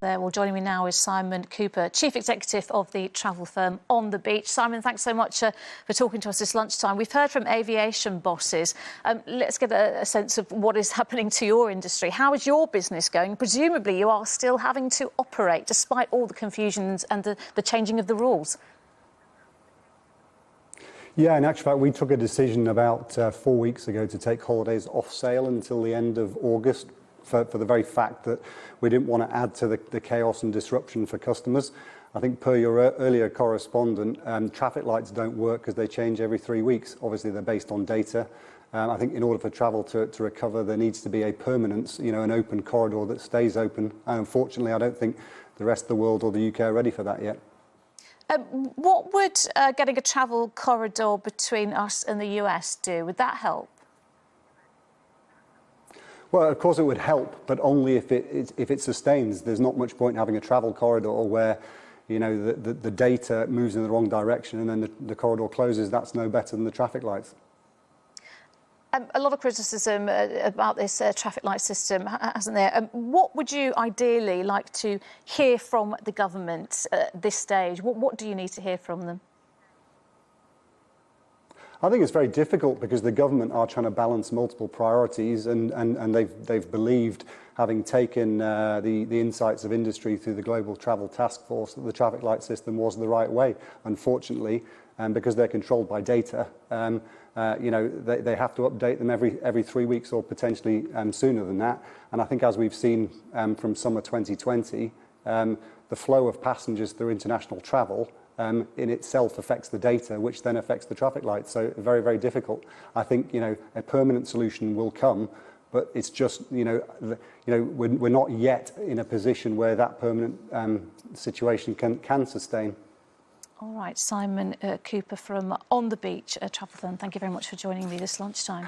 There. Well, joining me now is Simon Cooper, Chief Executive of the travel firm On the Beach. Simon, thanks so much for talking to us this lunchtime. We've heard from aviation bosses. Let's get a sense of what is happening to your industry. How is your business going? Presumably you are still having to operate despite all the confusions and the changing of the rules. Yeah, in actual fact, we took a decision about 4 weeks ago to take holidays off sale until the end of August for the very fact that we didn't want to add to the chaos and disruption for customers. I think per your earlier correspondent, traffic lights don't work because they change every 3 weeks. Obviously, they're based on data. I think in order for travel to recover, there needs to be a permanence, an open corridor that stays open. And unfortunately, I don't think the rest of the world or the UK are ready for that yet. What would getting a travel corridor between us and the US do? Would that help? Well, of course it would help, but only if it sustains. There's not much point in having a travel corridor where, the data moves in the wrong direction and then the corridor closes. That's no better than the traffic lights. A lot of criticism about this traffic light system, hasn't there? What would you ideally like to hear from the government at this stage? What do you need to hear from them? I think it's very difficult because the government are trying to balance multiple priorities and they've believed, having taken the insights of industry through the Global Travel Task Force, that the traffic light system was the right way. Unfortunately, because they're controlled by data, they have to update them every 3 weeks or potentially sooner than that. And I think, as we've seen from summer 2020, the flow of passengers through international travel in itself affects the data, which then affects the traffic lights. So very, very difficult. I think a permanent solution will come, but it's just we're not yet in a position where that permanent situation can sustain. All right, Simon Cooper from On the Beach, a travel firm. Thank you very much for joining me this lunchtime.